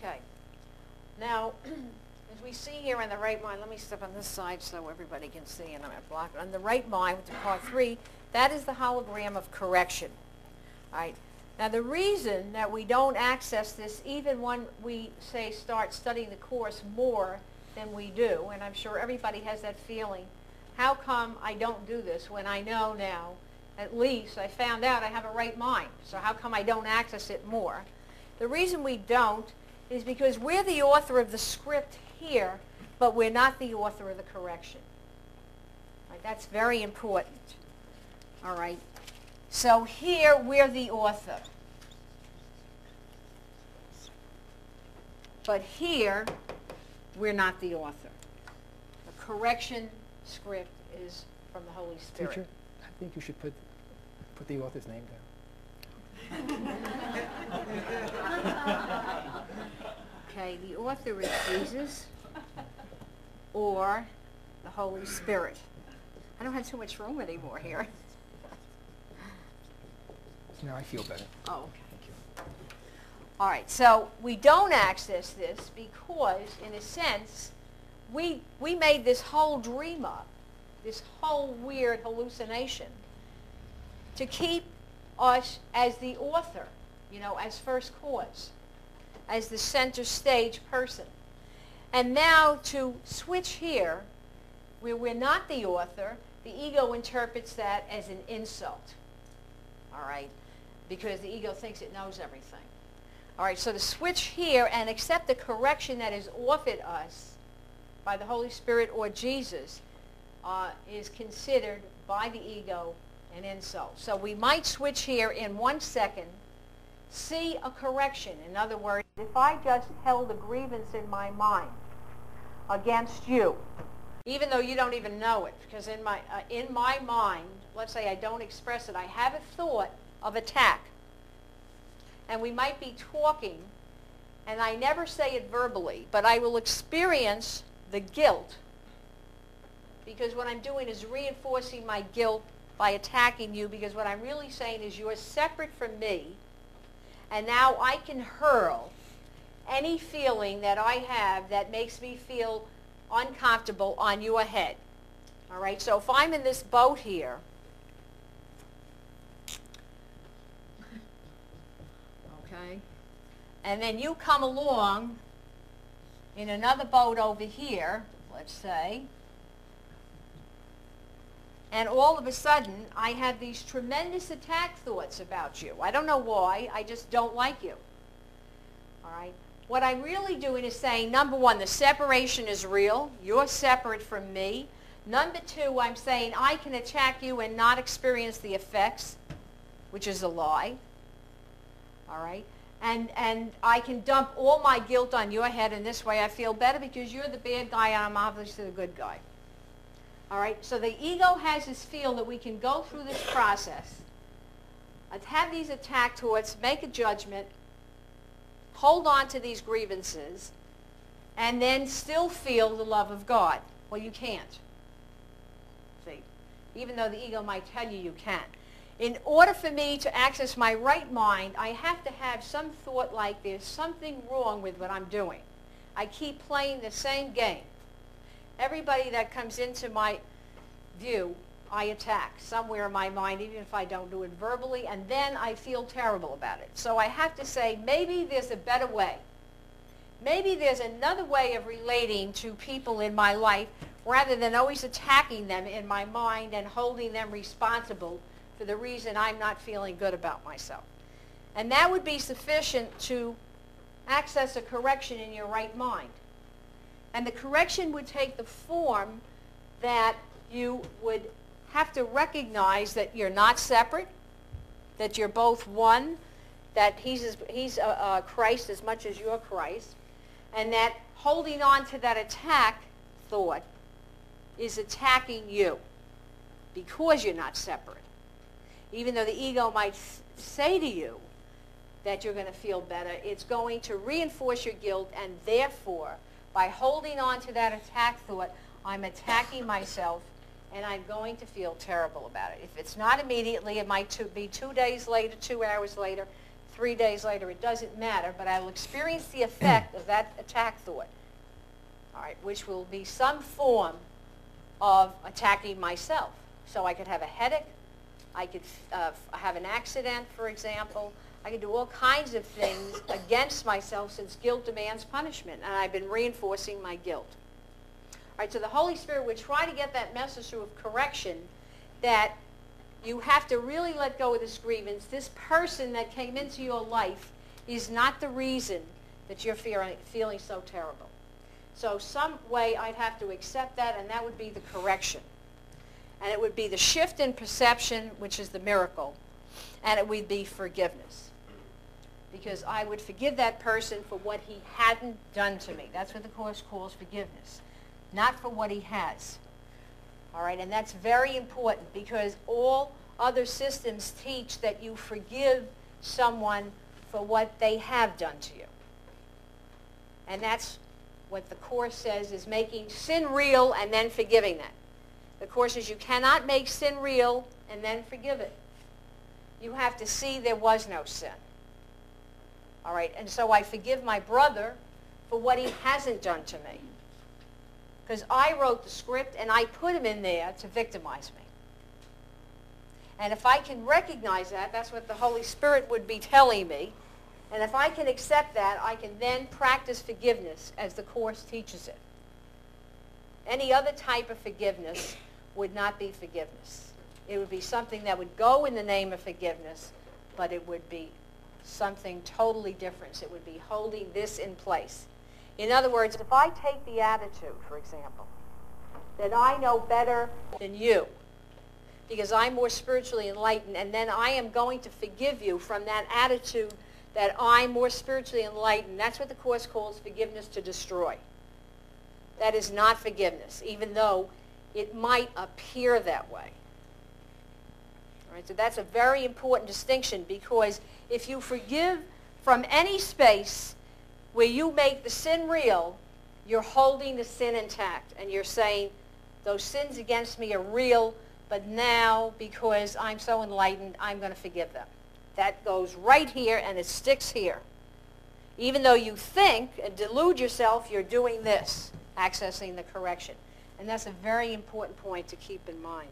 Okay. Now, as we see here in the right mind, let me step on this side so everybody can see, and I'm going to block it. On the right mind, which is part 3, that is the hologram of correction. All right. Now, the reason that we don't access this, even when we, say, start studying the Course more than we do, and I'm sure everybody has that feeling, how come I don't do this when I know now, at least I found out I have a right mind, so how come I don't access it more? The reason we don't is because we're the author of the script here, but we're not the author of the correction. All right, that's very important. All right. So here we're the author. But here we're not the author. The correction script is from the Holy Spirit. Teacher, I think you should put the author's name down. Okay, the author is Jesus or the Holy Spirit. I don't have too much room anymore here. No, I feel better. Oh, okay. Thank you. All right, so we don't access this because, in a sense, we made this whole dream up, this whole weird hallucination, to keep us as the author, you know, as first cause, as the center stage person. And now to switch here, where we're not the author, the ego interprets that as an insult, all right, because the ego thinks it knows everything. All right, so to switch here and accept the correction that is offered us by the Holy Spirit or Jesus is considered by the ego an insult. So we might switch here in 1 second, see a correction. In other words, if I just held a grievance in my mind against you, even though you don't even know it, because in my mind, let's say I don't express it, I have a thought of attack. And we might be talking, and I never say it verbally, but I will experience the guilt, because what I'm doing is reinforcing my guilt by attacking you, because what I'm really saying is you're separate from me, and now I can hurl any feeling that I have that makes me feel uncomfortable on your head. All right, so if I'm in this boat here, okay, and then you come along in another boat over here, let's say, and all of a sudden I have these tremendous attack thoughts about you. I don't know why, I just don't like you. All right, what I'm really doing is saying, number one, the separation is real. You're separate from me. Number two, I'm saying I can attack you and not experience the effects, which is a lie. All right? And I can dump all my guilt on your head, and this way I feel better because you're the bad guy and I'm obviously the good guy. All right? So the ego has this feel that we can go through this process, have these attack thoughts, make a judgment, hold on to these grievances, and then still feel the love of God. Well, you can't. See? Even though the ego might tell you you can. In order for me to access my right mind, I have to have some thought like there's something wrong with what I'm doing. I keep playing the same game. Everybody that comes into my view, I attack somewhere in my mind, even if I don't do it verbally, and then I feel terrible about it. So I have to say, maybe there's a better way. Maybe there's another way of relating to people in my life rather than always attacking them in my mind and holding them responsible for the reason I'm not feeling good about myself. And that would be sufficient to access a correction in your right mind. And the correction would take the form that you would have to recognize that you're not separate, that you're both one, that he's Christ as much as you're Christ, and that holding on to that attack thought is attacking you because you're not separate. Even though the ego might say to you that you're going to feel better, it's going to reinforce your guilt, and therefore, by holding on to that attack thought, I'm attacking myself, and I'm going to feel terrible about it. If it's not immediately, it might be 2 days later, 2 hours later, 3 days later, it doesn't matter, but I will experience the effect of that attack thought, all right, which will be some form of attacking myself. So I could have a headache, I could have an accident, for example. I could do all kinds of things against myself since guilt demands punishment, and I've been reinforcing my guilt. All right, so the Holy Spirit would try to get that message through of correction that you have to really let go of this grievance. This person that came into your life is not the reason that you're feeling so terrible. So some way I'd have to accept that, and that would be the correction. And it would be the shift in perception, which is the miracle, and it would be forgiveness. Because I would forgive that person for what he hadn't done to me. That's what the Course calls forgiveness, not for what he has. All right, and that's very important because all other systems teach that you forgive someone for what they have done to you. And that's what the Course says is making sin real and then forgiving that. The Course says you cannot make sin real and then forgive it. You have to see there was no sin. All right, and so I forgive my brother for what he hasn't done to me. Because I wrote the script and I put him in there to victimize me. And if I can recognize that, that's what the Holy Spirit would be telling me. And if I can accept that, I can then practice forgiveness as the Course teaches it. Any other type of forgiveness would not be forgiveness. It would be something that would go in the name of forgiveness, but it would be something totally different. It would be holding this in place. In other words, if I take the attitude, for example, that I know better than you, because I'm more spiritually enlightened, and then I am going to forgive you from that attitude that I'm more spiritually enlightened, that's what the Course calls forgiveness to destroy. That is not forgiveness, even though it might appear that way. All right, so that's a very important distinction, because if you forgive from any space where you make the sin real, you're holding the sin intact, and you're saying, those sins against me are real, but now, because I'm so enlightened, I'm going to forgive them. That goes right here, and it sticks here. Even though you think and delude yourself, you're doing this, accessing the correction. And that's a very important point to keep in mind.